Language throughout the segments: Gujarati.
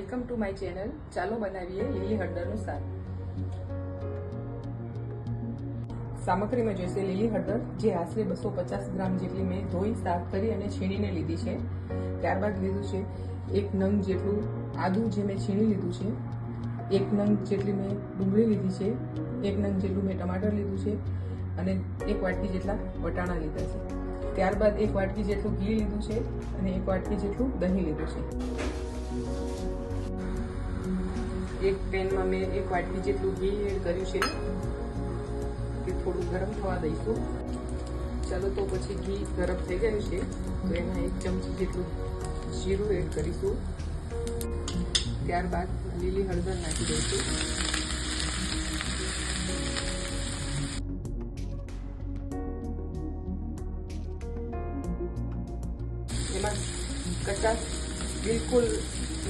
Welcome to my channel. ચાલો બનાવીએ લીલી હળદરનું શાક. સામગ્રીમાં જોઈશે લીલી હળદર, જે આશરે 250 ગ્રામ જેટલી મેં ધોઈ સાફ કરી અને છીણીને લીધી છે. ત્યારબાદ લીધું છે 1 નંગ જેટલું આદું, જે મેં છીણી લીધું છે. 1 નંગ જેટલી મેં ડુંગળી લીધી છે. 1 નંગ જેટલું મેં ટમાટર લીધું છે અને 1 વાટકી જેટલા વટાણા લીધા છે. ત્યારબાદ 1 વાટકી જેટલું ઘી લીધું છે અને 1 વાટકી જેટલું દહીં લીધું છે. એક પેનમાં મેં 1 વાટકી જેટલું ઘી એડ કર્યું છે. તે થોડું ગરમ થવા દઈશું. ચાલો તો પછી ઘી ગરમ થઈ ગયું છે તો એમાં 1 ચમચી જેટલું જીરું એડ કરીશું. ત્યારબાદ લીલી હળદર નાખી દઈશું. એમાં કચાશ બિલકુલ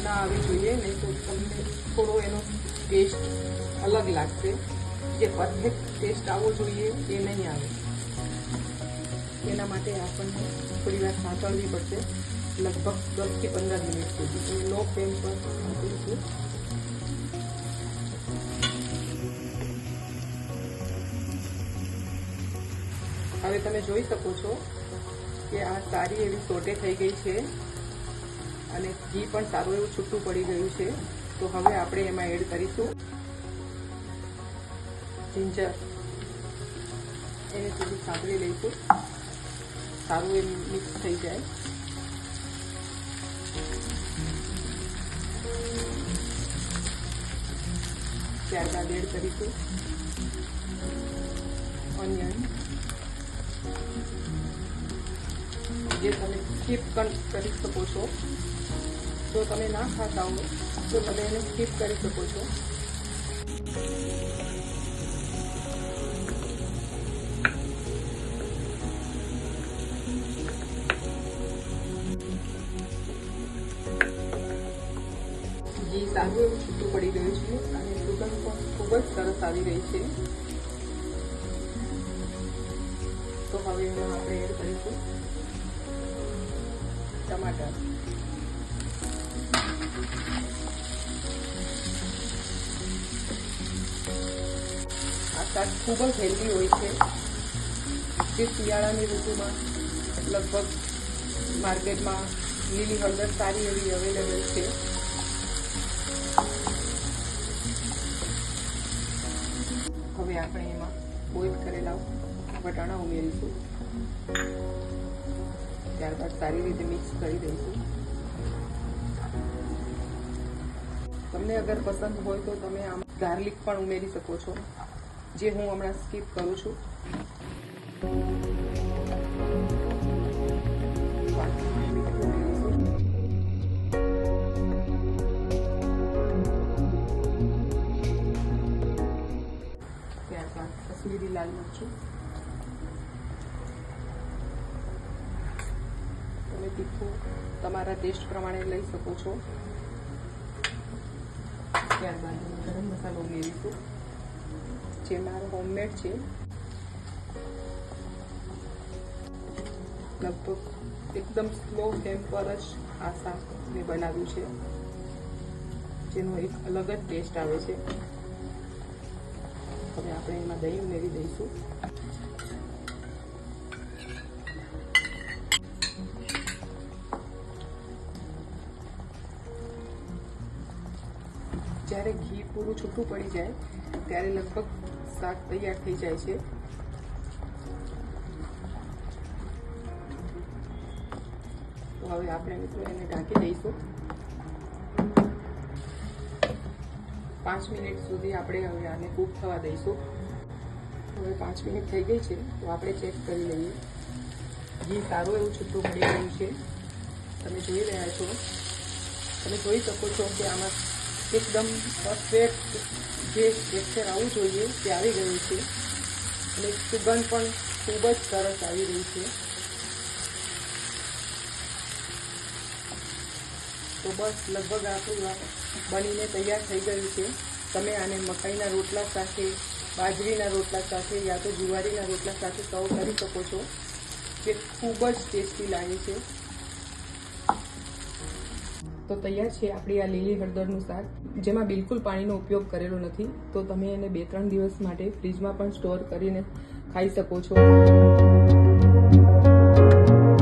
ના આવવી જોઈએ, નહીં તો તમને થોડો એનો ટેસ્ટ અલગ લાગશે. જે પરફેક્ટ ટેસ્ટ આવવો જોઈએ એ નહીં આવે. એના માટે આપણને થોડી વાર સાંતળવી પડશે, લગભગ 10 થી 15 મિનિટ સુધી. લો ફ્લેમ પર સાંતળીશું. હવે તમે જોઈ શકો છો કે આ સારી એવી સોટે થઈ ગઈ છે અને ઘી પણ સારું એવું છૂટું પડી ગયું છે. તો હવે આપણે એમાં એડ કરીશું જિંજર. એને થોડું સાંતળી લઈશું, સારું એ મિક્સ થઈ જાય. ત્યારબાદ એડ કરીશું ઓનિયન, જે તમે સ્કીપ પણ કરી શકો છો. જો તમે ના ખાતા હો તો તમે એને સ્કીપ કરી શકો છો. ઘી સારું એવું છૂટું પડી ગયું છે અને સુગંધ પણ ખૂબ જ સરસ આવી રહી છે. તો હવે એમાં આપણે એડ કરીશું ટમાટર. આ શાક ખૂબ જ હેલ્ધી હોય છે. જે શિયાળાની ઋતુમાં લગભગ માર્કેટમાં લીલી હળદર સારી એવી અવેલેબલ છે. હવે આપણે એમાં બોઇલ કરેલા વટાણા ઉમેરીશું. ત્યારબાદ સારી રીતે મિક્સ કરી દઈશું. તમને અગર પસંદ હોય તો તમે આમ ગાર્લિક પણ ઉમેરી શકો છો, જે હું હમણાં સ્કીપ કરું છું. ત્યારબાદ કસૂરી લાલ મરચું. તમે તીખું તમારા ટેસ્ટ પ્રમાણે લઈ શકો છો. ત્યારબાદ ગરમ મસાલો ઉમેરીશું, જે મારો હોમમેડ છે. લગભગ એકદમ સ્લો ફ્લેમ પર જ આ શાક મેં બનાવ્યું છે, જેનો એક અલગ જ ટેસ્ટ આવે છે. હવે આપણે એમાં દહીં ઉમેરી દઈશું. જ્યારે ઘી પૂરું છૂટું પડી જાય ત્યારે લગભગ શાક તૈયાર થઈ જાય છે. તો હવે આપણે મિત્રો એને ઢાંકી દઈશું. 5 મિનિટ સુધી આપણે હવે આને કૂક થવા દઈશું. હવે 5 મિનિટ થઈ ગઈ છે તો આપણે ચેક કરી લઈએ. ઘી સારું એવું છૂટું મળી ગયું છે, તમે જોઈ રહ્યા છો. તમે જોઈ શકો છો કે આમાં એકદમ પરફેક્ટ જે ટેક્સચર આવવું જોઈએ તે આવી ગયું છે અને સુગંધ પણ ખૂબ જ સરસ આવી રહી છે. તો બસ લગભગ આપણું બનીને તૈયાર થઈ ગયું છે. તમે આને મકાઈના રોટલા સાથે, બાજરીના રોટલા સાથે યા તો જુવારીના રોટલા સાથે સર્વ કરી શકો છો, જે ખૂબ જ ટેસ્ટી લાગે છે. તો તૈયાર છે આપણી આ લીલી હળદરનું શાક, જેમાં બિલકુલ પાણીનો ઉપયોગ કરેલો નથી. તો તમે એને 2-3 દિવસ માટે ફ્રીજમાં પણ સ્ટોર કરીને ખાઈ શકો છો.